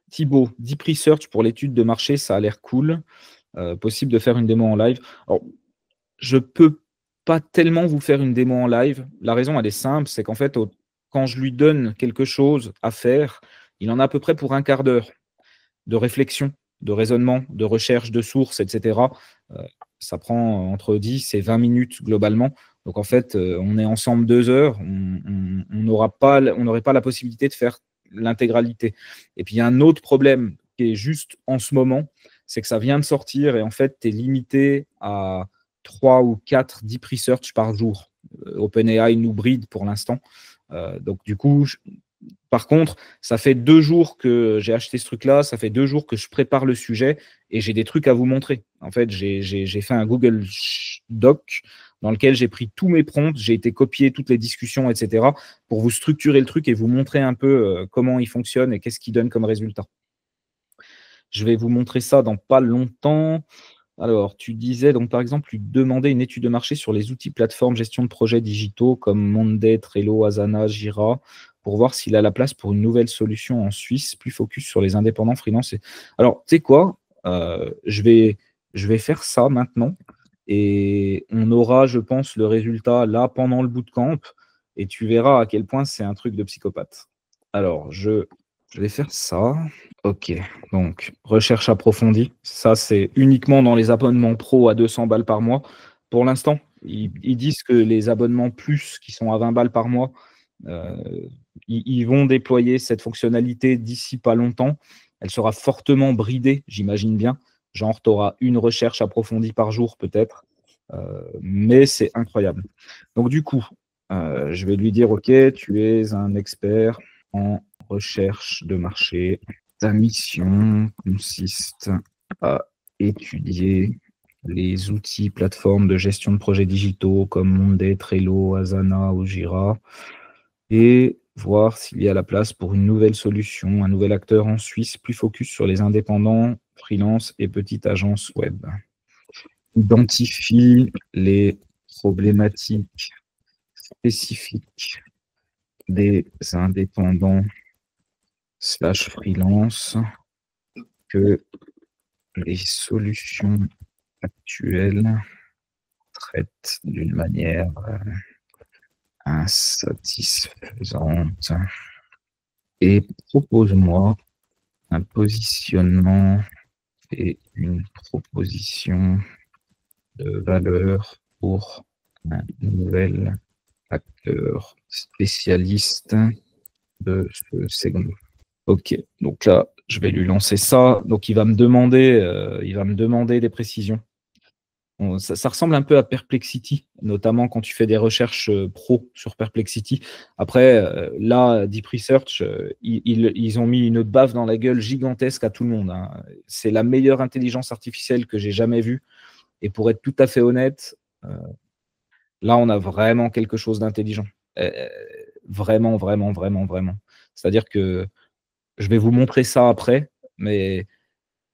Thibaut, Deep Research pour l'étude de marché, ça a l'air cool. Possible de faire une démo en live. Alors, je peux pas tellement vous faire une démo en live. La raison, elle est simple, c'est qu'en fait, quand je lui donne quelque chose à faire, il en a à peu près pour un quart d'heure de réflexion, de raisonnement, de recherche de sources, etc. Euh, Ça prend entre 10 et 20 minutes globalement. Donc en fait, on est ensemble 2 heures, on n'aurait pas la possibilité de faire l'intégralité. Et puis il y a un autre problème qui est juste en ce moment, c'est que ça vient de sortir et en fait, tu es limité à 3 ou 4 deep research par jour. OpenAI nous bride pour l'instant. Donc du coup, par contre, ça fait 2 jours que j'ai acheté ce truc-là, ça fait 2 jours que je prépare le sujet et j'ai des trucs à vous montrer. En fait, j'ai fait un Google Doc dans lequel j'ai pris tous mes prompts, j'ai été copier toutes les discussions, etc., pour vous structurer le truc et vous montrer un peu comment il fonctionne et qu'est-ce qu'il donne comme résultat. Je vais vous montrer ça dans pas longtemps. Alors, tu disais, donc par exemple, lui demander une étude de marché sur les outils plateformes gestion de projets digitaux comme Monday, Trello, Asana, Jira, pour voir s'il a la place pour une nouvelle solution en Suisse, plus focus sur les indépendants freelance. Alors, tu sais quoi? Je vais faire ça maintenant et on aura, je pense, le résultat là pendant le bootcamp et tu verras à quel point c'est un truc de psychopathe. Alors, je vais faire ça. Ok, donc recherche approfondie, ça c'est uniquement dans les abonnements pro à 200 balles par mois. Pour l'instant, ils disent que les abonnements plus qui sont à 20 balles par mois, euh, ils vont déployer cette fonctionnalité d'ici pas longtemps. Elle sera fortement bridée, j'imagine bien. Genre, tu auras une recherche approfondie par jour peut-être, mais c'est incroyable. Donc du coup, je vais lui dire, ok, tu es un expert en recherche de marché. Ta mission consiste à étudier les outils, plateformes de gestion de projets digitaux comme Monday, Trello, Asana ou Jira et voir s'il y a la place pour une nouvelle solution, un nouvel acteur en Suisse plus focus sur les indépendants, freelance et petites agences web. Identifie les problématiques spécifiques des indépendants slash freelance que les solutions actuelles traitent d'une manière insatisfaisante et propose-moi un positionnement et une proposition de valeur pour un nouvel acteur spécialiste de ce segment. Ok, donc là, je vais lui lancer ça. Donc il va me demander des précisions. Ça ressemble un peu à Perplexity, notamment quand tu fais des recherches pro sur Perplexity. Après, là, Deep Research, ils ont mis une baffe dans la gueule gigantesque à tout le monde, hein. C'est la meilleure intelligence artificielle que j'ai jamais vue. Et pour être tout à fait honnête, là, on a vraiment quelque chose d'intelligent. Vraiment, vraiment, vraiment, vraiment. C'est-à-dire que je vais vous montrer ça après, mais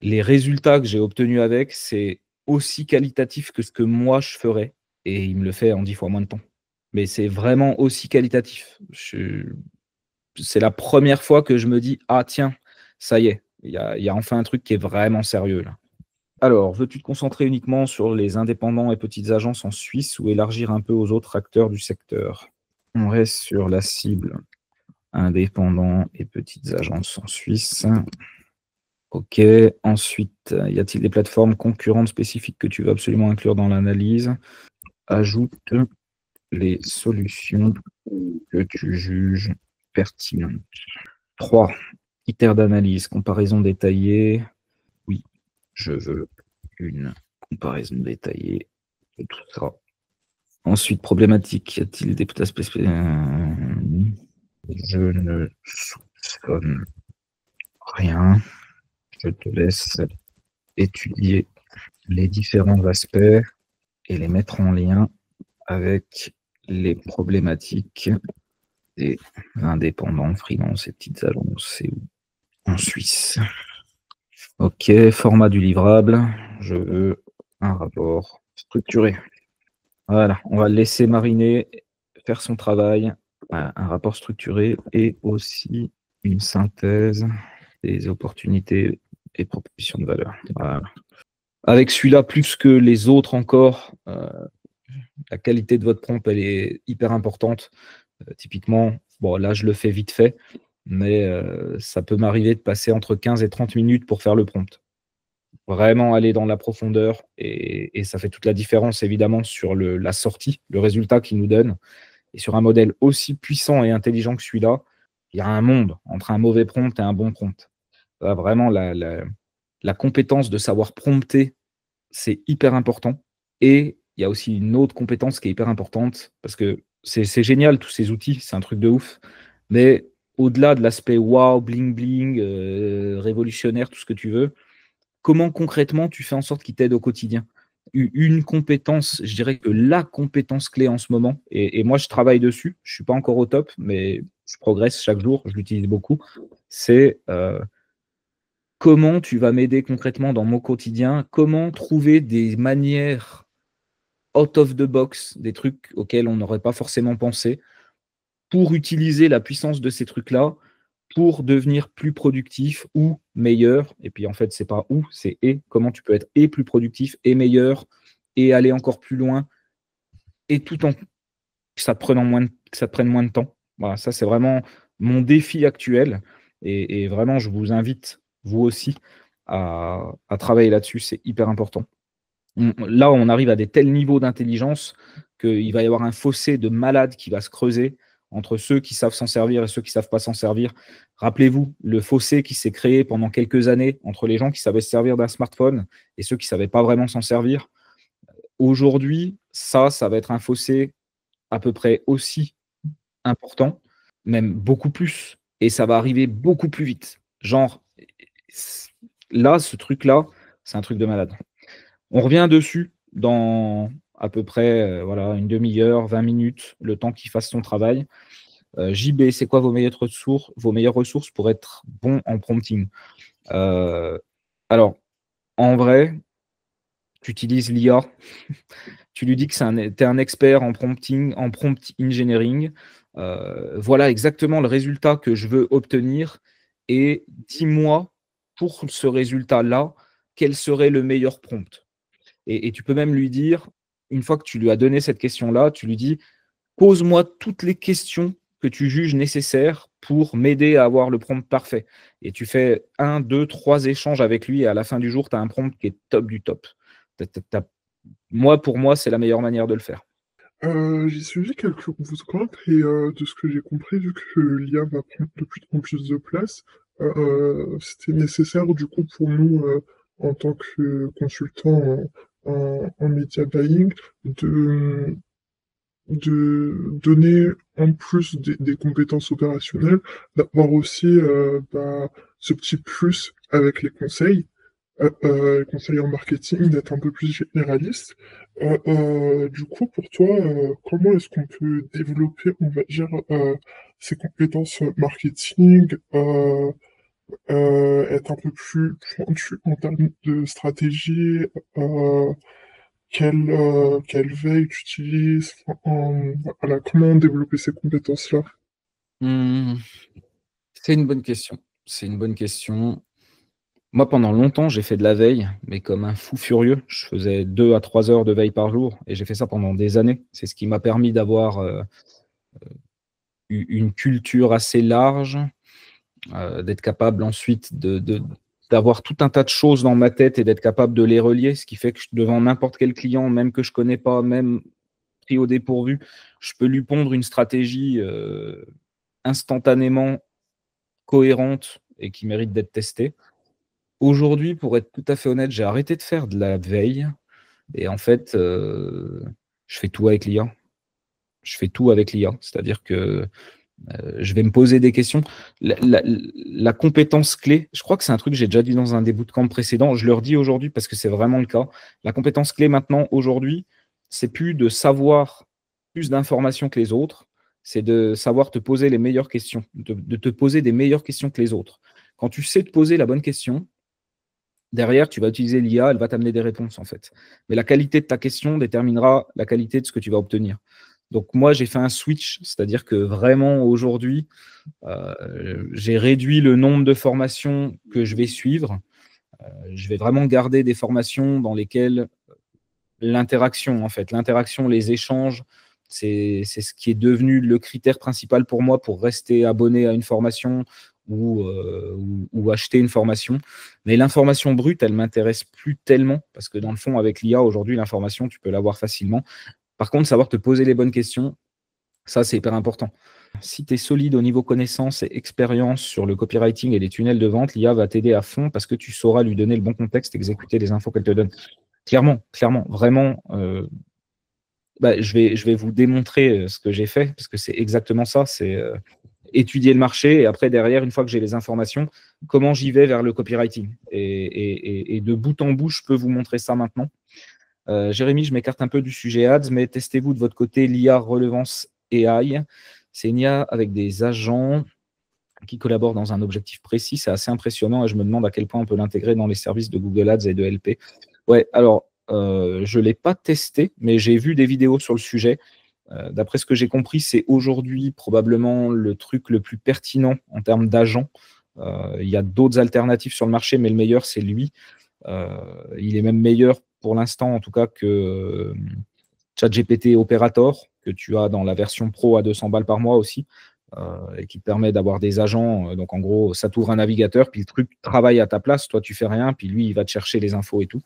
les résultats que j'ai obtenus avec, c'est aussi qualitatif que ce que moi je ferais et il me le fait en 10 fois moins de temps. Mais c'est vraiment aussi qualitatif. C'est la première fois que je me dis: «Ah tiens, ça y est, il y a enfin un truc qui est vraiment sérieux là». Alors, veux-tu te concentrer uniquement sur les indépendants et petites agences en Suisse ou élargir un peu aux autres acteurs du secteur? On reste sur la cible indépendants et petites agences en Suisse. Ok. Ensuite, y a-t-il des plateformes concurrentes spécifiques que tu veux absolument inclure dans l'analyse? Ajoute les solutions que tu juges pertinentes. 3. Critères d'analyse, comparaison détaillée. Oui, je veux une comparaison détaillée de tout ça. Ensuite, problématique, y a-t-il des aspects spécifiques? Je ne soupçonne rien. Je te laisse étudier les différents aspects et les mettre en lien avec les problématiques des indépendants, freelance et petites agences en Suisse. Ok, format du livrable. Je veux un rapport structuré. Voilà, on va le laisser mariner, faire son travail. Un rapport structuré et aussi une synthèse des opportunités et propositions de valeur. Voilà. Avec celui-là, plus que les autres encore, la qualité de votre prompt, elle est hyper importante. Typiquement, bon, là, je le fais vite fait, mais ça peut m'arriver de passer entre 15 et 30 minutes pour faire le prompt. Vraiment aller dans la profondeur et ça fait toute la différence, évidemment, sur la sortie, le résultat qu'il nous donne. Et sur un modèle aussi puissant et intelligent que celui-là, il y a un monde entre un mauvais prompt et un bon prompt. Là, vraiment, la compétence de savoir prompter, c'est hyper important. Et il y a aussi une autre compétence qui est hyper importante, parce que c'est génial, tous ces outils, c'est un truc de ouf. Mais au-delà de l'aspect wow, bling bling, révolutionnaire, tout ce que tu veux, comment concrètement tu fais en sorte qu'ils t'aident au quotidien? Une compétence, je dirais que la compétence clé en ce moment, et moi je travaille dessus, je ne suis pas encore au top, mais je progresse chaque jour, je l'utilise beaucoup, c'est comment tu vas m'aider concrètement dans mon quotidien, comment trouver des manières out of the box, des trucs auxquels on n'aurait pas forcément pensé, pour utiliser la puissance de ces trucs-là, pour devenir plus productif ou meilleur. Et puis en fait, c'est pas ou, c'est et. Comment tu peux être et plus productif et meilleur et aller encore plus loin et tout en que ça te prenne que ça te prenne moins de temps. Voilà, ça c'est vraiment mon défi actuel et vraiment je vous invite, vous aussi, à travailler là-dessus, c'est hyper important. Là, on arrive à des tels niveaux d'intelligence qu'il va y avoir un fossé de malade qui va se creuser entre ceux qui savent s'en servir et ceux qui ne savent pas s'en servir. Rappelez-vous, le fossé qui s'est créé pendant quelques années entre les gens qui savaient se servir d'un smartphone et ceux qui ne savaient pas vraiment s'en servir. Aujourd'hui, ça va être un fossé à peu près aussi important, même beaucoup plus, et ça va arriver beaucoup plus vite. Genre, là, ce truc-là, c'est un truc de malade. On revient dessus dans à peu près voilà, une demi-heure, 20 minutes, le temps qu'il fasse son travail. JB, c'est quoi vos meilleures ressources pour être bon en prompting? Alors, en vrai, tu utilises l'IA, tu lui dis que tu es un expert en prompting, en prompt engineering. Voilà exactement le résultat que je veux obtenir et dis-moi pour ce résultat-là, quel serait le meilleur prompt? Et tu peux même lui dire, une fois que tu lui as donné cette question-là, tu lui dis: «Pose-moi toutes les questions que tu juges nécessaires pour m'aider à avoir le prompt parfait». Et tu fais un, 2, 3 échanges avec lui et à la fin du jour, tu as un prompt qui est top du top. Tu Moi, pour moi, c'est la meilleure manière de le faire. J'ai suivi quelques bootcamps et de ce que j'ai compris, vu que l'IA va prendre de plus en plus de place, c'était nécessaire du coup pour nous, en tant que consultants en media buying, de, de donner en plus des compétences opérationnelles, d'avoir aussi ce petit plus avec les conseils en marketing, d'être un peu plus généraliste. Du coup, pour toi, comment est-ce qu'on peut développer, on va dire, ces compétences marketing, être un peu plus pointu en termes de stratégie, euh, quelle veille tu utilises, voilà, comment développer ces compétences-là? Mmh, c'est une bonne question. C'est une bonne question. Moi, pendant longtemps, j'ai fait de la veille, mais comme un fou furieux. Je faisais 2 à 3 heures de veille par jour et j'ai fait ça pendant des années. C'est ce qui m'a permis d'avoir, une culture assez large, d'être capable ensuite d'avoir tout un tas de choses dans ma tête et d'être capable de les relier, ce qui fait que devant n'importe quel client, même que je connais pas, même pris au dépourvu, je peux lui pondre une stratégie, instantanément cohérente et qui mérite d'être testée. Aujourd'hui, pour être tout à fait honnête, j'ai arrêté de faire de la veille et en fait, je fais tout avec l'IA. Je fais tout avec l'IA. C'est-à-dire que, je vais me poser des questions. La compétence clé, je crois que c'est un truc que j'ai déjà dit dans un des bootcamps précédents, je le redis aujourd'hui parce que c'est vraiment le cas. La compétence clé maintenant, aujourd'hui, c'est plus de savoir plus d'informations que les autres, c'est de savoir te poser les meilleures questions, de te poser des meilleures questions que les autres. Quand tu sais te poser la bonne question, derrière, tu vas utiliser l'IA, elle va t'amener des réponses en fait. Mais la qualité de ta question déterminera la qualité de ce que tu vas obtenir. Donc moi, j'ai fait un switch, c'est-à-dire que vraiment aujourd'hui, j'ai réduit le nombre de formations que je vais suivre. Je vais vraiment garder des formations dans lesquelles l'interaction, en fait, l'interaction, les échanges, c'est ce qui est devenu le critère principal pour moi pour rester abonné à une formation ou acheter une formation. Mais l'information brute, elle m'intéresse plus tellement parce que dans le fond, avec l'IA, aujourd'hui, l'information, tu peux l'avoir facilement. Par contre, savoir te poser les bonnes questions, ça, c'est hyper important. Si tu es solide au niveau connaissance et expérience sur le copywriting et les tunnels de vente, l'IA va t'aider à fond parce que tu sauras lui donner le bon contexte, exécuter les infos qu'elle te donne. Clairement, clairement, vraiment, je vais vous démontrer ce que j'ai fait parce que c'est exactement ça. C'est étudier le marché et après, derrière, une fois que j'ai les informations, comment j'y vais vers le copywriting. Et de bout en bout, je peux vous montrer ça maintenant. Jérémy, je m'écarte un peu du sujet ads, mais testez-vous de votre côté l'IA Relevance AI. C'est une IA avec des agents qui collaborent dans un objectif précis. C'est assez impressionnant et je me demande à quel point on peut l'intégrer dans les services de Google Ads et de LP. Ouais, alors, je ne l'ai pas testé, mais j'ai vu des vidéos sur le sujet. D'après ce que j'ai compris, c'est aujourd'hui probablement le truc le plus pertinent en termes d'agents. Il y a d'autres alternatives sur le marché, mais le meilleur, c'est lui. Il est même meilleur pour l'instant, en tout cas, que ChatGPT Operator, que tu as dans la version pro à 200 balles par mois aussi, et qui te permet d'avoir des agents. Donc, en gros, ça t'ouvre un navigateur, puis le truc travaille à ta place. Toi, tu fais rien, puis lui, il va te chercher les infos et tout.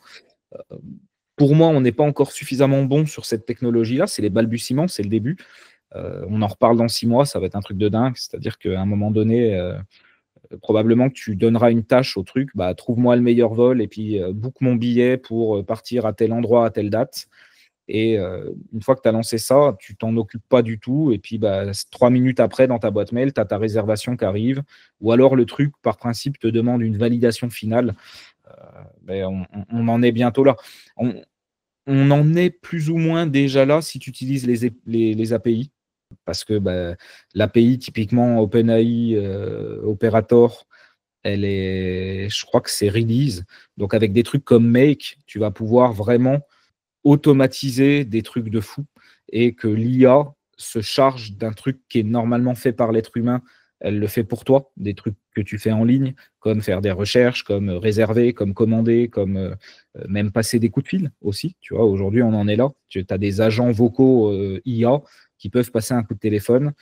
Pour moi, on n'est pas encore suffisamment bon sur cette technologie-là. C'est les balbutiements, c'est le début. On en reparle dans 6 mois, ça va être un truc de dingue. C'est-à-dire qu'à un moment donné, probablement que tu donneras une tâche au truc, bah, trouve-moi le meilleur vol et puis book mon billet pour partir à tel endroit, à telle date. Et une fois que tu as lancé ça, tu t'en occupes pas du tout. Et puis, bah, 3 minutes après, dans ta boîte mail, tu as ta réservation qui arrive. Ou alors, le truc, par principe, te demande une validation finale. Mais on en est bientôt là. On en est plus ou moins déjà là si tu utilises les API. Parce que bah, l'API, typiquement OpenAI, Operator, je crois que c'est release. Donc, avec des trucs comme Make, tu vas pouvoir vraiment automatiser des trucs de fou et que l'IA se charge d'un truc qui est normalement fait par l'être humain. Elle le fait pour toi, des trucs que tu fais en ligne, comme faire des recherches, comme réserver, comme commander, comme même passer des coups de fil aussi. Tu vois, aujourd'hui, on en est là. Tu as des agents vocaux IA qui peuvent passer un coup de téléphone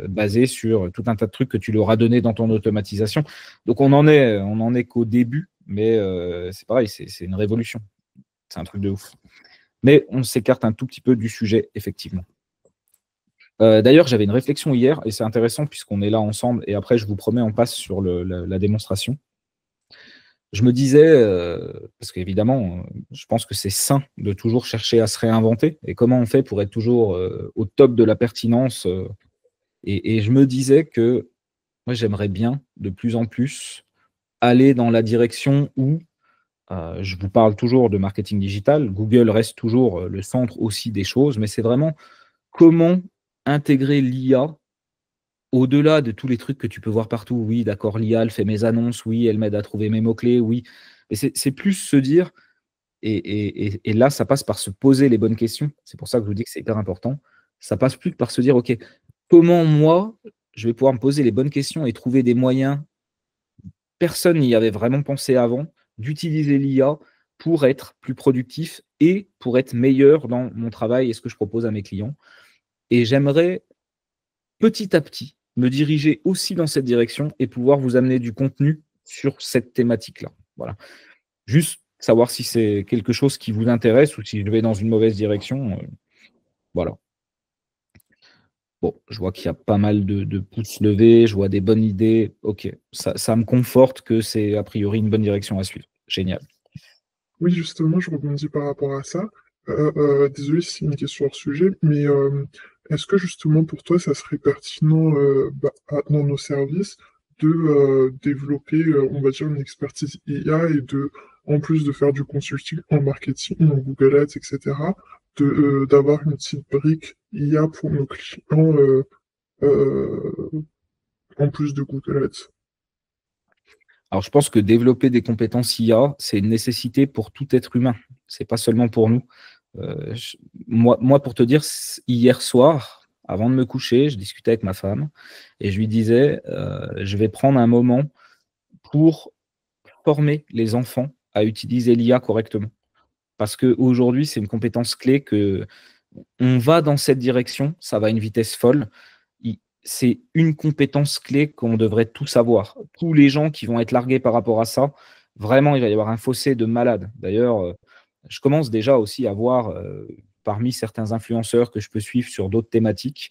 basé sur tout un tas de trucs que tu leur as donné dans ton automatisation. Donc, on en est qu'au début, mais c'est pareil, c'est une révolution. C'est un truc de ouf. Mais on s'écarte un tout petit peu du sujet, effectivement. D'ailleurs, j'avais une réflexion hier, et c'est intéressant puisqu'on est là ensemble, et après, je vous promets, on passe sur la démonstration. Je me disais, parce qu'évidemment, je pense que c'est sain de toujours chercher à se réinventer, et comment on fait pour être toujours au top de la pertinence. Et je me disais que moi, j'aimerais bien, de plus en plus, aller dans la direction où je vous parle toujours de marketing digital. Google reste toujours le centre aussi des choses, mais c'est vraiment comment intégrer l'IA au-delà de tous les trucs que tu peux voir partout. Oui, d'accord, l'IA, elle fait mes annonces, oui, elle m'aide à trouver mes mots-clés, oui. Mais c'est plus se dire, et là, ça passe par se poser les bonnes questions. C'est pour ça que je vous dis que c'est hyper important. Ça passe plus que par se dire, OK, comment moi, je vais pouvoir me poser les bonnes questions et trouver des moyens, personne n'y avait vraiment pensé avant, d'utiliser l'IA pour être plus productif et pour être meilleur dans mon travail et ce que je propose à mes clients. Et j'aimerais petit à petit me diriger aussi dans cette direction et pouvoir vous amener du contenu sur cette thématique-là. Voilà. Juste savoir si c'est quelque chose qui vous intéresse ou si je vais dans une mauvaise direction. Voilà. Bon, je vois qu'il y a pas mal de pouces levés, je vois des bonnes idées. Ok, ça me conforte que c'est a priori une bonne direction à suivre. Génial. Oui, justement, je rebondis par rapport à ça. Désolé si c'est une question hors sujet, mais est-ce que justement pour toi, ça serait pertinent dans nos services de développer, on va dire, une expertise IA et de, en plus de faire du consulting en marketing, en Google Ads, etc., d'avoir une petite brique IA pour nos clients euh, en plus de Google Ads? Alors, je pense que développer des compétences IA, c'est une nécessité pour tout être humain. C'est pas seulement pour nous. Moi, pour te dire, hier soir, avant de me coucher, je discutais avec ma femme et je lui disais, je vais prendre un moment pour former les enfants à utiliser l'IA correctement. Parce qu'aujourd'hui, c'est une compétence clé que on va dans cette direction, ça va à une vitesse folle. C'est une compétence clé qu'on devrait tous avoir. Tous les gens qui vont être largués par rapport à ça, vraiment, il va y avoir un fossé de malade. D'ailleurs, je commence déjà aussi à voir parmi certains influenceurs que je peux suivre sur d'autres thématiques,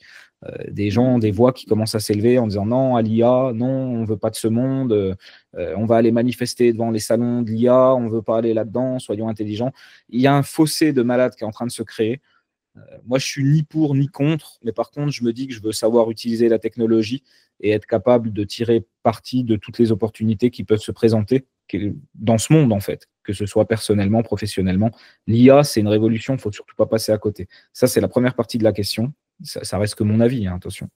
des gens, des voix qui commencent à s'élever en disant non à l'IA, non, on ne veut pas de ce monde, on va aller manifester devant les salons de l'IA, on ne veut pas aller là-dedans, soyons intelligents. Il y a un fossé de malade qui est en train de se créer. Moi, je suis ni pour ni contre, mais par contre, je me dis que je veux savoir utiliser la technologie et être capable de tirer parti de toutes les opportunités qui peuvent se présenter dans ce monde, en fait, que ce soit personnellement, professionnellement. L'IA, c'est une révolution, il ne faut surtout pas passer à côté. Ça, c'est la première partie de la question. Ça reste que mon avis, hein, attention.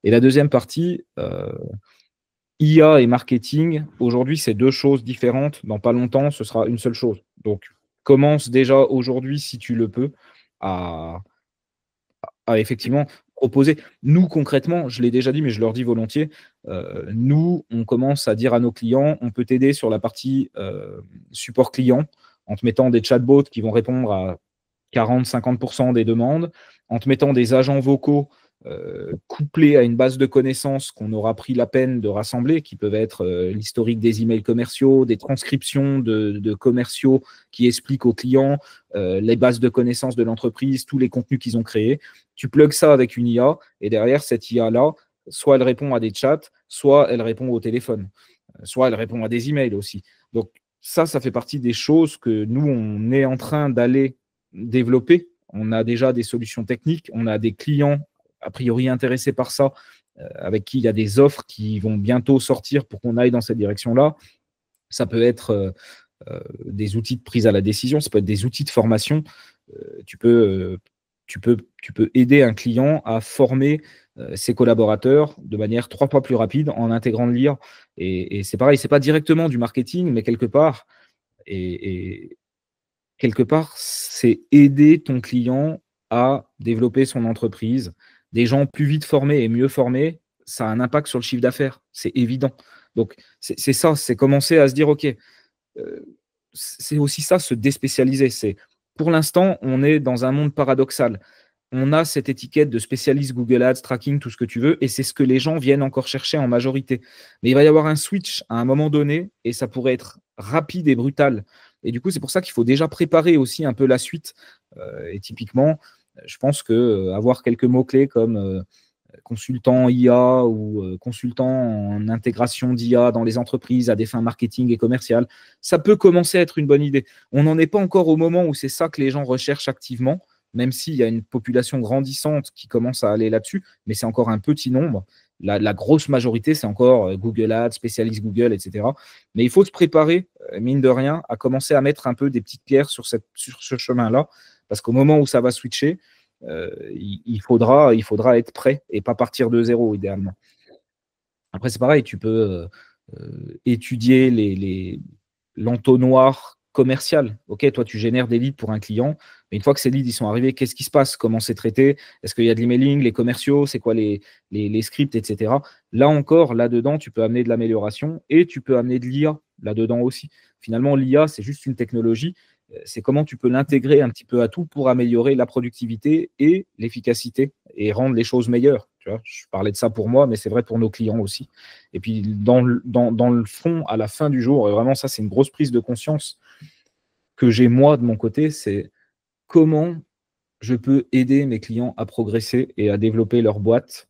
Et la deuxième partie, IA et marketing, aujourd'hui, c'est deux choses différentes. Dans pas longtemps, ce sera une seule chose. Donc, commence déjà aujourd'hui, si tu le peux, à effectivement proposer. Nous, concrètement, je l'ai déjà dit, mais je leur dis volontiers, nous, on commence à dire à nos clients, on peut t'aider sur la partie support client en te mettant des chatbots qui vont répondre à 40-50% des demandes, en te mettant des agents vocaux couplés à une base de connaissances qu'on aura pris la peine de rassembler, qui peuvent être l'historique des emails commerciaux, des transcriptions de commerciaux qui expliquent aux clients les bases de connaissances de l'entreprise, tous les contenus qu'ils ont créés. Tu plugues ça avec une IA, et derrière, cette IA-là, soit elle répond à des chats, soit elle répond au téléphone, soit elle répond à des emails aussi. Donc ça fait partie des choses que nous, on est en train d'aller développer. On a déjà des solutions techniques, on a des clients a priori intéressés par ça, avec qui il y a des offres qui vont bientôt sortir pour qu'on aille dans cette direction-là. Ça peut être des outils de prise à la décision, ça peut être des outils de formation. Tu peux aider un client à former ses collaborateurs de manière 3 fois plus rapide en intégrant de l'IA. Et c'est pareil, c'est pas directement du marketing, mais quelque part, et quelque part, c'est aider ton client à développer son entreprise. Des gens plus vite formés et mieux formés, ça a un impact sur le chiffre d'affaires, c'est évident. Donc, c'est ça, c'est commencer à se dire, OK, c'est aussi ça, se déspécialiser. Pour l'instant, on est dans un monde paradoxal. On a cette étiquette de spécialiste Google Ads, tracking, tout ce que tu veux, et c'est ce que les gens viennent encore chercher en majorité. Mais il va y avoir un switch à un moment donné, et ça pourrait être rapide et brutal. Et du coup, c'est pour ça qu'il faut déjà préparer aussi un peu la suite. Et typiquement, je pense que avoir quelques mots-clés comme consultant IA ou consultant en intégration d'IA dans les entreprises à des fins marketing et commerciales, ça peut commencer à être une bonne idée. On n'en est pas encore au moment où c'est ça que les gens recherchent activement, même s'il y a une population grandissante qui commence à aller là-dessus, mais c'est encore un petit nombre. La grosse majorité, c'est encore Google Ads, spécialiste Google, etc. Mais il faut se préparer, mine de rien, à commencer à mettre un peu des petites pierres sur ce chemin-là, parce qu'au moment où ça va switcher, il faudra être prêt et pas partir de zéro, idéalement. Après, c'est pareil, tu peux étudier l'entonnoir commercial. OK, toi, tu génères des leads pour un client, mais une fois que ces leads ils sont arrivés, qu'est-ce qui se passe? Comment c'est traité? Est-ce qu'il y a de l'emailing, les commerciaux? C'est quoi les scripts, etc. Là encore, là-dedans, tu peux amener de l'amélioration et tu peux amener de l'IA là-dedans aussi. Finalement, l'IA, c'est juste une technologie. C'est comment tu peux l'intégrer un petit peu à tout pour améliorer la productivité et l'efficacité et rendre les choses meilleures. Tu vois, je parlais de ça pour moi, mais c'est vrai pour nos clients aussi. Et puis, dans le fond, à la fin du jour, vraiment, ça, c'est une grosse prise de conscience que j'ai moi de mon côté, c'est comment je peux aider mes clients à progresser et à développer leur boîte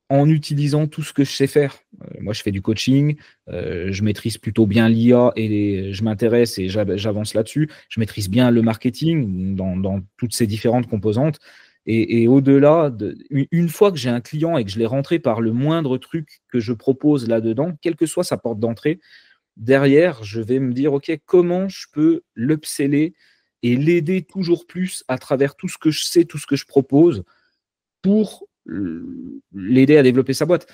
en utilisant tout ce que je sais faire. Moi, je fais du coaching, je maîtrise plutôt bien l'IA et je m'intéresse et j'avance là-dessus. Je maîtrise bien le marketing dans toutes ses différentes composantes. Et au-delà, une fois que j'ai un client et que je l'ai rentré par le moindre truc que je propose là-dedans, quelle que soit sa porte d'entrée, derrière, je vais me dire, OK, comment je peux l'upseller et l'aider toujours plus à travers tout ce que je sais, tout ce que je propose pour l'aider à développer sa boîte.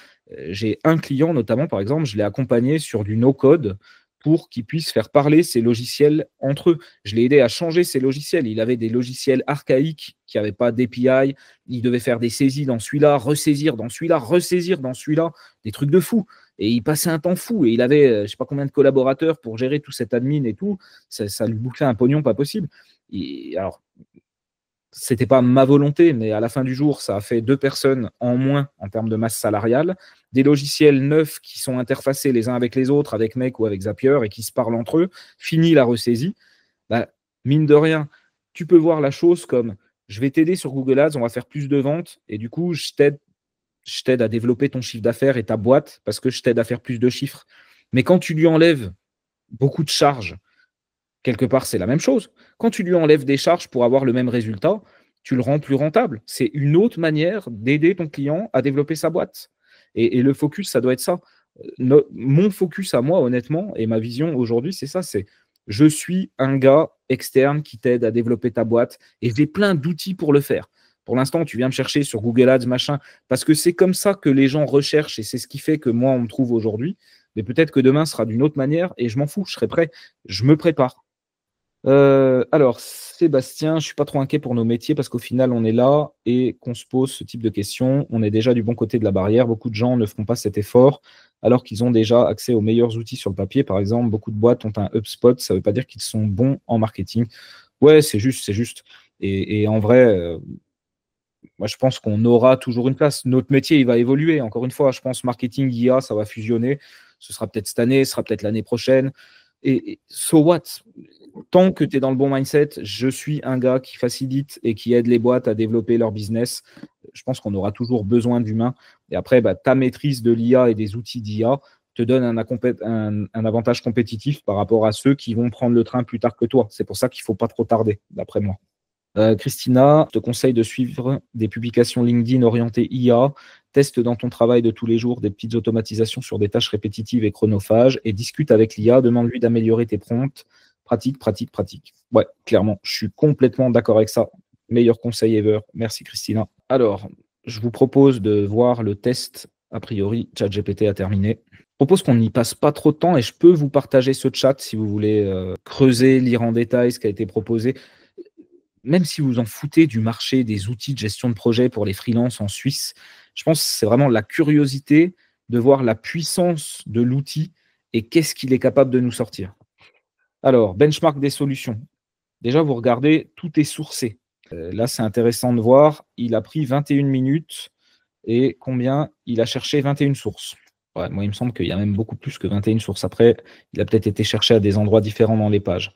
J'ai un client notamment, par exemple, je l'ai accompagné sur du no-code pour qu'ils puissent faire parler ces logiciels entre eux. Je l'ai aidé à changer ces logiciels. Il avait des logiciels archaïques qui n'avaient pas d'API. Il devait faire des saisies dans celui-là, ressaisir dans celui-là, ressaisir dans celui-là, des trucs de fou. Et il passait un temps fou. Et il avait, je ne sais pas combien de collaborateurs pour gérer tout cet admin et tout. Ça lui bouclait un pognon pas possible. Et alors, c'était pas ma volonté, mais à la fin du jour, ça a fait 2 personnes en moins en termes de masse salariale, des logiciels neufs qui sont interfacés les uns avec les autres, avec Make ou avec Zapier, et qui se parlent entre eux, fini la ressaisie. Bah, mine de rien, tu peux voir la chose comme je vais t'aider sur Google Ads, on va faire plus de ventes, et du coup, je t'aide à développer ton chiffre d'affaires et ta boîte parce que je t'aide à faire plus de chiffres. Mais quand tu lui enlèves beaucoup de charges, quelque part, c'est la même chose. Quand tu lui enlèves des charges pour avoir le même résultat, tu le rends plus rentable. C'est une autre manière d'aider ton client à développer sa boîte. Et le focus, ça doit être ça. Mon focus à moi, honnêtement, et ma vision aujourd'hui, c'est ça, c'est je suis un gars externe qui t'aide à développer ta boîte et j'ai plein d'outils pour le faire. Pour l'instant, tu viens me chercher sur Google Ads, machin, parce que c'est comme ça que les gens recherchent et c'est ce qui fait que moi, on me trouve aujourd'hui. Mais peut-être que demain sera d'une autre manière et je m'en fous, je serai prêt. Je me prépare. Alors, Sébastien, je ne suis pas trop inquiet pour nos métiers parce qu'au final, on est là et qu'on se pose ce type de questions. On est déjà du bon côté de la barrière. Beaucoup de gens ne feront pas cet effort alors qu'ils ont déjà accès aux meilleurs outils sur le papier. Par exemple, beaucoup de boîtes ont un HubSpot. Ça ne veut pas dire qu'ils sont bons en marketing. Ouais, c'est juste, c'est juste. Et en vrai, moi, je pense qu'on aura toujours une place. Notre métier, il va évoluer. Encore une fois, je pense marketing, IA, ça va fusionner. Ce sera peut-être cette année, ce sera peut-être l'année prochaine. Et so what? Tant que tu es dans le bon mindset, je suis un gars qui facilite et qui aide les boîtes à développer leur business. Je pense qu'on aura toujours besoin d'humains. Et après, ta maîtrise de l'IA et des outils d'IA te donne un avantage compétitif par rapport à ceux qui vont prendre le train plus tard que toi. C'est pour ça qu'il ne faut pas trop tarder, d'après moi. Christina, je te conseille de suivre des publications LinkedIn orientées IA. Teste dans ton travail de tous les jours des petites automatisations sur des tâches répétitives et chronophages et discute avec l'IA. Demande-lui d'améliorer tes prompts. Pratique, pratique, pratique. Ouais, clairement, je suis complètement d'accord avec ça. Meilleur conseil ever. Merci, Christina. Alors, je vous propose de voir le test. A priori, ChatGPT a terminé. Je propose qu'on n'y passe pas trop de temps et je peux vous partager ce chat si vous voulez creuser, lire en détail ce qui a été proposé. Même si vous en foutez du marché des outils de gestion de projet pour les freelances en Suisse, je pense que c'est vraiment la curiosité de voir la puissance de l'outil et qu'est-ce qu'il est capable de nous sortir. Alors, benchmark des solutions. Déjà, vous regardez, tout est sourcé. Là, c'est intéressant de voir. Il a pris 21 minutes et combien? Il a cherché 21 sources. Ouais, moi, il me semble qu'il y a même beaucoup plus que 21 sources. Après, il a peut-être été cherché à des endroits différents dans les pages.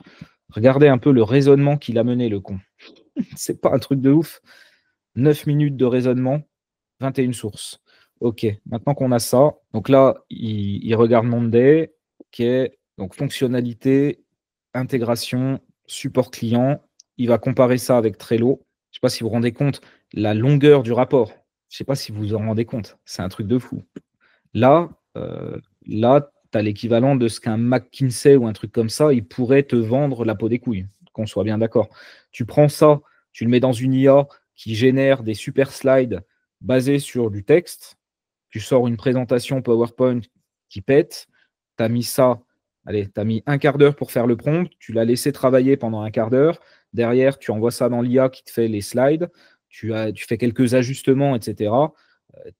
Regardez un peu le raisonnement qu'il a mené, le con. C'est pas un truc de ouf. 9 minutes de raisonnement, 21 sources. OK, maintenant qu'on a ça, donc là, il regarde Monday, OK, donc fonctionnalité, intégration, support client. Il va comparer ça avec Trello. Je ne sais pas si vous vous rendez compte, la longueur du rapport. Je ne sais pas si vous vous en rendez compte. C'est un truc de fou. Là, tu as l'équivalent de ce qu'un McKinsey ou un truc comme ça, il pourrait te vendre la peau des couilles, qu'on soit bien d'accord. Tu prends ça, tu le mets dans une IA qui génère des super slides basés sur du texte, tu sors une présentation PowerPoint qui pète, tu as mis ça, allez, tu as mis un quart d'heure pour faire le prompt, tu l'as laissé travailler pendant un quart d'heure, derrière, tu envoies ça dans l'IA qui te fait les slides, tu fais quelques ajustements, etc.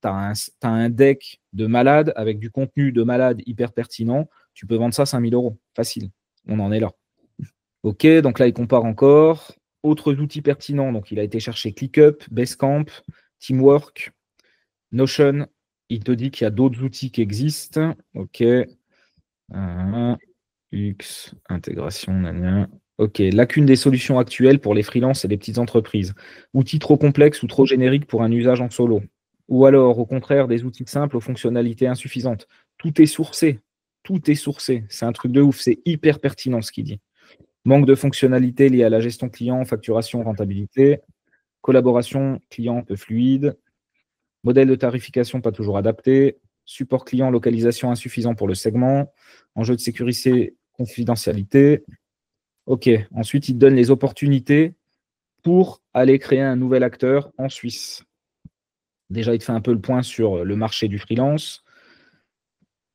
Tu as un deck de malade avec du contenu de malade hyper pertinent, tu peux vendre ça 5 000 €. Facile, on en est là. OK, donc là, il compare encore. Autres outils pertinents, donc il a été chercher ClickUp, Basecamp, Teamwork, Notion. Il te dit qu'il y a d'autres outils qui existent. OK. X, intégration, nanana. OK, lacune des solutions actuelles pour les freelances et les petites entreprises. Outils trop complexes ou trop génériques pour un usage en solo. Ou alors, au contraire, des outils simples aux fonctionnalités insuffisantes. Tout est sourcé. Tout est sourcé. C'est un truc de ouf. C'est hyper pertinent ce qu'il dit. Manque de fonctionnalités liées à la gestion client, facturation, rentabilité. Collaboration client peu fluide. Modèle de tarification pas toujours adapté. Support client, localisation insuffisant pour le segment. Enjeu de sécurité, confidentialité. OK. Ensuite, il te donne les opportunités pour aller créer un nouvel acteur en Suisse. Déjà, il te fait un peu le point sur le marché du freelance.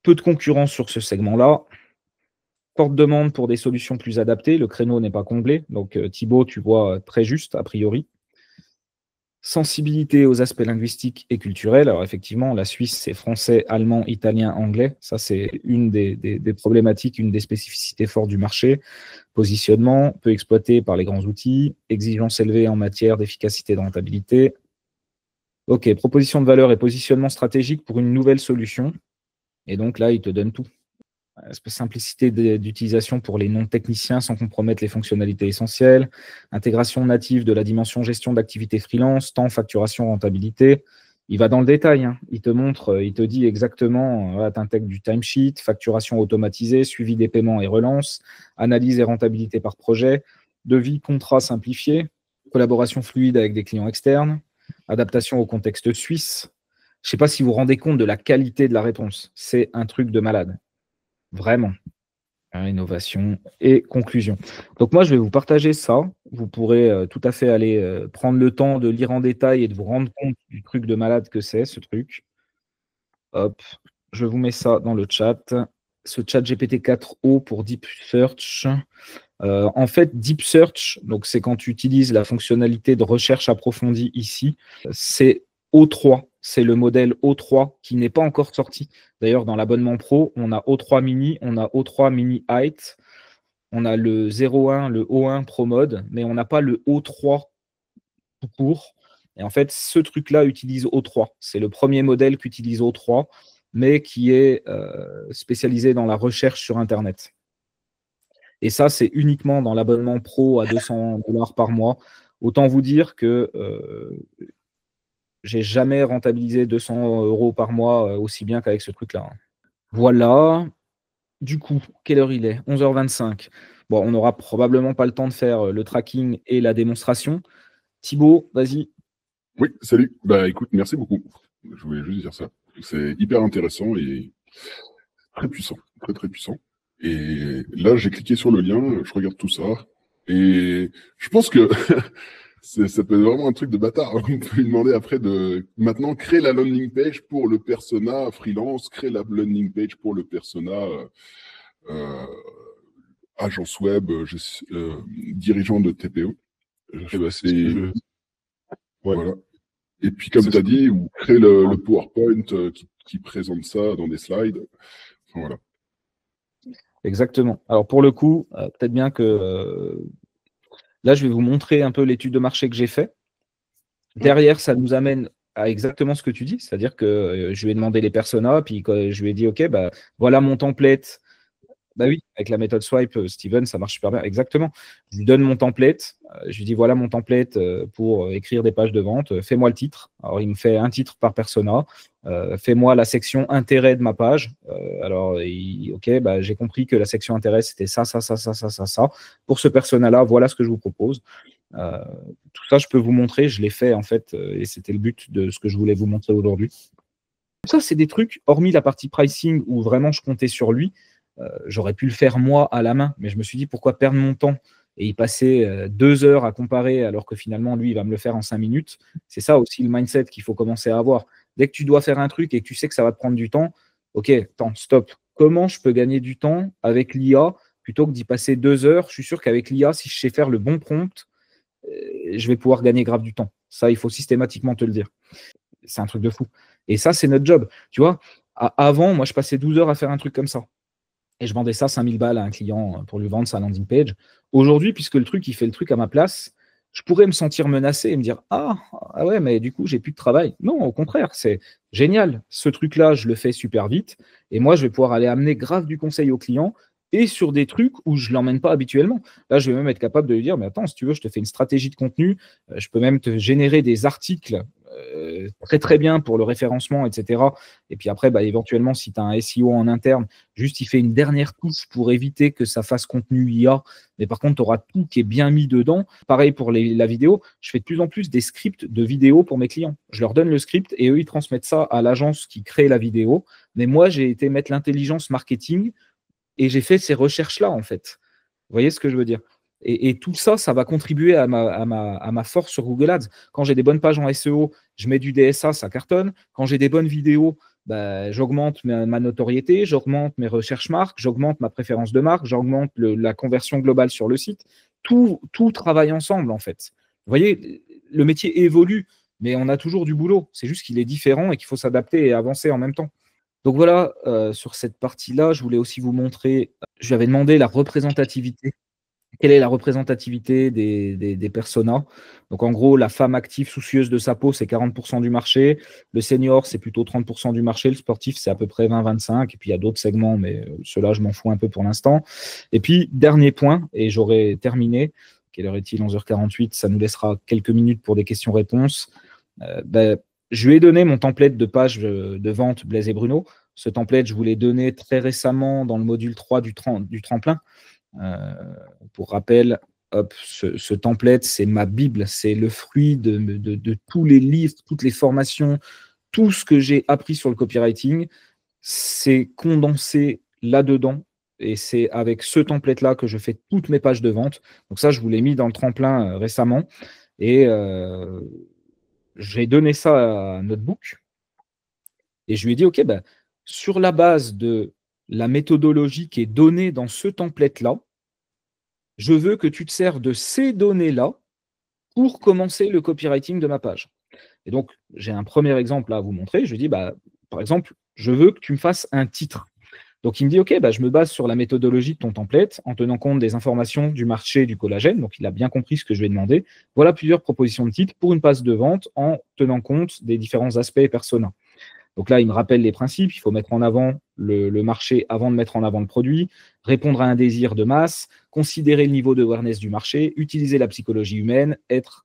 Peu de concurrence sur ce segment-là. Forte demande pour des solutions plus adaptées. Le créneau n'est pas comblé. Donc, Thibaut, tu vois très juste, a priori. Sensibilité aux aspects linguistiques et culturels. Alors, effectivement, la Suisse, c'est français, allemand, italien, anglais. Ça, c'est une des problématiques, une des spécificités fortes du marché. Positionnement, peu exploité par les grands outils. Exigences élevées en matière d'efficacité et de rentabilité. OK, proposition de valeur et positionnement stratégique pour une nouvelle solution. Et donc là, il te donne tout. Simplicité d'utilisation pour les non-techniciens sans compromettre les fonctionnalités essentielles, intégration native de la dimension gestion d'activité freelance, temps, facturation, rentabilité. Il va dans le détail, hein. Il te montre, il te dit exactement, tu intègres du timesheet, facturation automatisée, suivi des paiements et relance, analyse et rentabilité par projet, devis, contrat simplifié, collaboration fluide avec des clients externes, adaptation au contexte suisse. Je ne sais pas si vous vous rendez compte de la qualité de la réponse. C'est un truc de malade. Vraiment. Innovation et conclusion. Donc moi, je vais vous partager ça. Vous pourrez tout à fait aller prendre le temps de lire en détail et de vous rendre compte du truc de malade que c'est, ce truc. Hop, je vous mets ça dans le chat. Ce chat GPT-4o pour Deep Search. En fait, Deep Search, donc c'est quand tu utilises la fonctionnalité de recherche approfondie ici, c'est O3, c'est le modèle O3 qui n'est pas encore sorti. D'ailleurs, dans l'abonnement pro, on a O3 mini, on a O3 mini height, on a le 01, le O1 Pro Mode, mais on n'a pas le O3 tout court. Et en fait, ce truc-là utilise O3. C'est le premier modèle qui utilise O3, mais qui est spécialisé dans la recherche sur Internet. Et ça, c'est uniquement dans l'abonnement pro à 200$ par mois. Autant vous dire que j'ai jamais rentabilisé 200€ par mois aussi bien qu'avec ce truc-là. Voilà. Du coup, quelle heure il est? 11h25. Bon, on n'aura probablement pas le temps de faire le tracking et la démonstration. Thibaut, vas-y. Oui, salut. Bah écoute, merci beaucoup. Je voulais juste dire ça. C'est hyper intéressant et très puissant, très très puissant. Et là, j'ai cliqué sur le lien, je regarde tout ça et je pense que ça peut être vraiment un truc de bâtard. On peut lui demander après de maintenant créer la landing page pour le persona freelance, créer la landing page pour le persona agence web, dirigeant de TPE. Et bah, c'est voilà. Et puis, comme tu as dit, ou créer le PowerPoint qui présente ça dans des slides. Enfin, voilà. Exactement. Alors, pour le coup, peut-être bien que là, je vais vous montrer un peu l'étude de marché que j'ai fait. Derrière, ça nous amène à exactement ce que tu dis, c'est-à-dire que je lui ai demandé les personas, puis je lui ai dit, OK, bah, voilà mon template. Bah oui, avec la méthode swipe, Steven, ça marche super bien. Exactement. Je lui donne mon template. Je lui dis voilà mon template pour écrire des pages de vente. Fais-moi le titre. Alors, il me fait un titre par persona. Fais-moi la section intérêt de ma page. OK, bah, j'ai compris que la section intérêt, c'était ça, ça, ça, ça, ça, ça, ça. Pour ce persona-là, voilà ce que je vous propose. Tout ça, je peux vous montrer. Je l'ai fait, en fait, et c'était le but de ce que je voulais vous montrer aujourd'hui. Ça, c'est des trucs, hormis la partie pricing où vraiment je comptais sur lui. J'aurais pu le faire moi à la main, mais je me suis dit pourquoi perdre mon temps et y passer 2 heures à comparer alors que finalement lui il va me le faire en 5 minutes. C'est ça aussi le mindset qu'il faut commencer à avoir. Dès que tu dois faire un truc et que tu sais que ça va te prendre du temps, ok, attends, stop. Comment je peux gagner du temps avec l'IA plutôt que d'y passer 2 heures? Je suis sûr qu'avec l'IA, si je sais faire le bon prompt, je vais pouvoir gagner grave du temps. Ça, il faut systématiquement te le dire. C'est un truc de fou. Et ça, c'est notre job. Tu vois, avant, moi, je passais 12 heures à faire un truc comme ça. Et je vendais ça 5000 balles à un client pour lui vendre sa landing page. Aujourd'hui, puisque le truc, il fait le truc à ma place, je pourrais me sentir menacé et me dire ah ouais, mais du coup, j'ai plus de travail. Non, au contraire, c'est génial. Ce truc-là, je le fais super vite. Et moi, je vais pouvoir aller amener grave du conseil au client et sur des trucs où je ne l'emmène pas habituellement. Là, je vais même être capable de lui dire mais attends, si tu veux, je te fais une stratégie de contenu. Je peux même te générer des articles très très bien pour le référencement, etc. Et puis après, bah, éventuellement, si tu as un SEO en interne, juste il fait une dernière touche pour éviter que ça fasse contenu IA. Mais par contre, tu auras tout qui est bien mis dedans. Pareil pour la vidéo, je fais de plus en plus des scripts de vidéo pour mes clients. Je leur donne le script et eux, ils transmettent ça à l'agence qui crée la vidéo. Mais moi, j'ai été mettre l'intelligence marketing et j'ai fait ces recherches-là, en fait. Vous voyez ce que je veux dire? Et tout ça, ça va contribuer à ma force sur Google Ads. Quand j'ai des bonnes pages en SEO, je mets du DSA, ça cartonne. Quand j'ai des bonnes vidéos, bah, j'augmente ma notoriété, j'augmente mes recherches marques, j'augmente ma préférence de marque, j'augmente la conversion globale sur le site. Tout travaille ensemble, en fait. Vous voyez, le métier évolue, mais on a toujours du boulot. C'est juste qu'il est différent et qu'il faut s'adapter et avancer en même temps. Donc voilà, sur cette partie-là, je voulais aussi vous montrer, je lui avais demandé la représentativité. Quelle est la représentativité des personas? Donc en gros, la femme active soucieuse de sa peau, c'est 40% du marché. Le senior, c'est plutôt 30% du marché. Le sportif, c'est à peu près 20-25. Et puis il y a d'autres segments, mais ceux-là, je m'en fous un peu pour l'instant. Et puis, dernier point, et j'aurai terminé. Quelle heure est-il? 11h48. Ça nous laissera quelques minutes pour des questions-réponses. Je lui ai donné mon template de page de vente Blaise et Bruno. Ce template, je vous l'ai donné très récemment dans le module 3 du tremplin. Pour rappel, hop, ce template, c'est ma Bible, c'est le fruit de tous les livres, toutes les formations, tout ce que j'ai appris sur le copywriting, c'est condensé là-dedans. Et c'est avec ce template-là que je fais toutes mes pages de vente. Donc ça, je vous l'ai mis dans le tremplin récemment. Et j'ai donné ça à Notebook. Et je lui ai dit, OK, bah, sur la base de la méthodologie qui est donnée dans ce template-là, je veux que tu te sers de ces données-là pour commencer le copywriting de ma page. Et donc, j'ai un premier exemple à vous montrer. Je lui dis, bah, par exemple, je veux que tu me fasses un titre. Donc, il me dit, OK, bah, je me base sur la méthodologie de ton template en tenant compte des informations du marché du collagène. Donc, il a bien compris ce que je lui ai demandé. Voilà plusieurs propositions de titres pour une page de vente en tenant compte des différents aspects et personas. Donc là, il me rappelle les principes. Il faut mettre en avant le marché avant de mettre en avant le produit, répondre à un désir de masse, considérer le niveau de awareness du marché, utiliser la psychologie humaine, être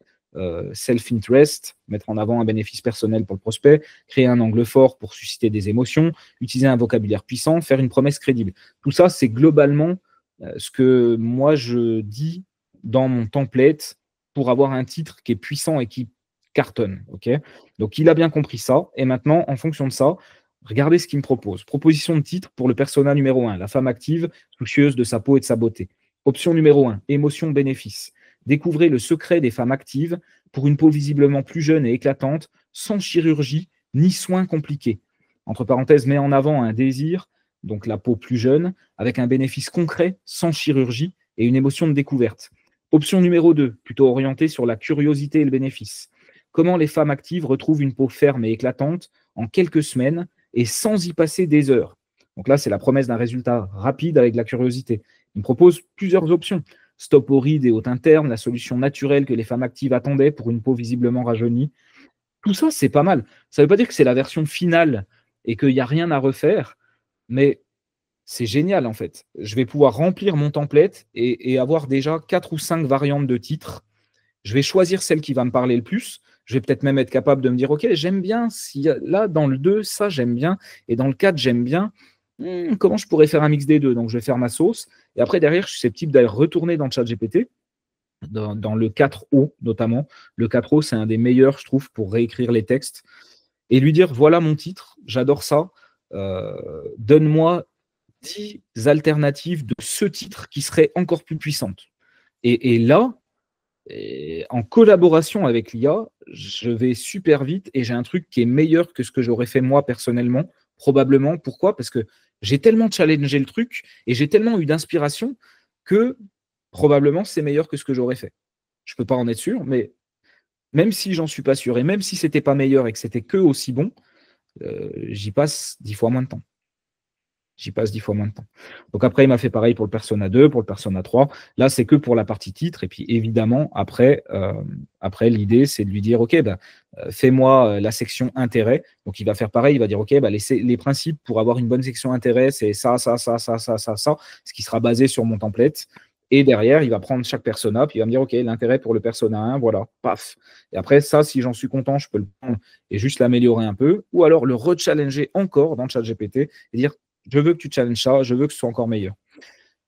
self-interest, mettre en avant un bénéfice personnel pour le prospect, créer un angle fort pour susciter des émotions, utiliser un vocabulaire puissant, faire une promesse crédible. Tout ça, c'est globalement ce que moi je dis dans mon template pour avoir un titre qui est puissant et qui cartonne. Okay, donc, il a bien compris ça. Et maintenant, en fonction de ça, regardez ce qu'il me propose. Proposition de titre pour le persona numéro 1, la femme active, soucieuse de sa peau et de sa beauté. Option numéro 1, émotion-bénéfice. Découvrez le secret des femmes actives pour une peau visiblement plus jeune et éclatante, sans chirurgie ni soins compliqués. Entre parenthèses, met en avant un désir, donc la peau plus jeune, avec un bénéfice concret, sans chirurgie et une émotion de découverte. Option numéro 2, plutôt orientée sur la curiosité et le bénéfice. Comment les femmes actives retrouvent une peau ferme et éclatante en quelques semaines et sans y passer des heures. Donc là, c'est la promesse d'un résultat rapide avec de la curiosité. Il me propose plusieurs options. Stop aux rides et aux teintes ternes, la solution naturelle que les femmes actives attendaient pour une peau visiblement rajeunie. Tout ça, c'est pas mal. Ça ne veut pas dire que c'est la version finale et qu'il n'y a rien à refaire, mais c'est génial en fait. Je vais pouvoir remplir mon template et avoir déjà 4 ou 5 variantes de titres. Je vais choisir celle qui va me parler le plus. Je vais peut-être même être capable de me dire, OK, j'aime bien, si là, dans le 2, ça, j'aime bien. Et dans le 4, j'aime bien. Comment je pourrais faire un mix des deux? Donc, je vais faire ma sauce. Et après, derrière, je suis susceptible d'aller retourner dans le chat GPT, dans le 4O notamment. Le 4O, c'est un des meilleurs, je trouve, pour réécrire les textes. Et lui dire, voilà mon titre, j'adore ça. Donne-moi 10 alternatives de ce titre qui seraient encore plus puissantes. Et là, et en collaboration avec l'IA, je vais super vite et j'ai un truc qui est meilleur que ce que j'aurais fait moi personnellement, probablement. Pourquoi? Parce que j'ai tellement challengé le truc et j'ai tellement eu d'inspiration que probablement c'est meilleur que ce que j'aurais fait. Je ne peux pas en être sûr, mais même si j'en suis pas sûr et même si c'était pas meilleur et que c'était que aussi bon, j'y passe 10 fois moins de temps. J'y passe 10 fois moins de temps. Donc après, il m'a fait pareil pour le Persona 2, pour le Persona 3. Là, c'est que pour la partie titre. Et puis évidemment, après l'idée, c'est de lui dire, OK, fais-moi la section intérêt. Donc il va faire pareil, il va dire, OK, les principes pour avoir une bonne section intérêt, c'est ça, ce qui sera basé sur mon template. Et derrière, il va prendre chaque persona, puis il va me dire, OK, l'intérêt pour le persona 1, voilà, paf. Et après, ça, si j'en suis content, je peux le prendre et juste l'améliorer un peu. Ou alors le rechallenger encore dans le chat GPT et dire, je veux que tu challenges ça, je veux que ce soit encore meilleur.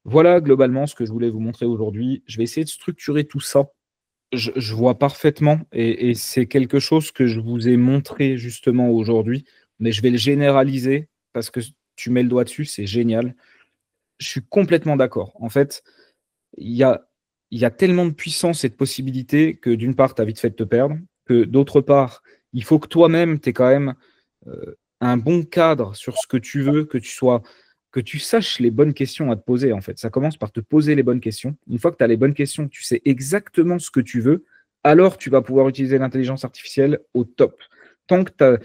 Voilà globalement ce que je voulais vous montrer aujourd'hui. Je vais essayer de structurer tout ça. Je vois parfaitement et c'est quelque chose que je vous ai montré justement aujourd'hui, mais je vais le généraliser parce que tu mets le doigt dessus, c'est génial. Je suis complètement d'accord. En fait, il y a tellement de puissance et de possibilités que d'une part, tu as vite fait de te perdre, que d'autre part, il faut que toi-même, tu aies quand même un bon cadre sur ce que tu veux, que tu saches les bonnes questions à te poser, en fait. Ça commence par te poser les bonnes questions. Une fois que tu as les bonnes questions, tu sais exactement ce que tu veux, alors tu vas pouvoir utiliser l'intelligence artificielle au top. Tant que tu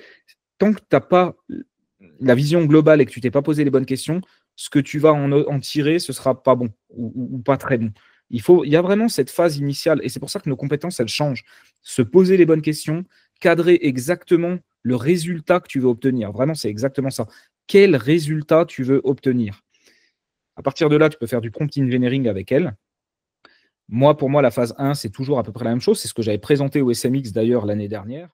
n'as pas la vision globale et que tu t'es pas posé les bonnes questions, ce que tu vas en tirer, ce sera pas bon ou pas très bon. Il y a vraiment cette phase initiale, et c'est pour ça que nos compétences, elles changent. Se poser les bonnes questions, cadrer exactement le résultat que tu veux obtenir. Vraiment, c'est exactement ça. Quel résultat tu veux obtenir? À partir de là, tu peux faire du prompt engineering avec elle. Pour moi, la phase 1, c'est toujours à peu près la même chose. C'est ce que j'avais présenté au SMX d'ailleurs l'année dernière.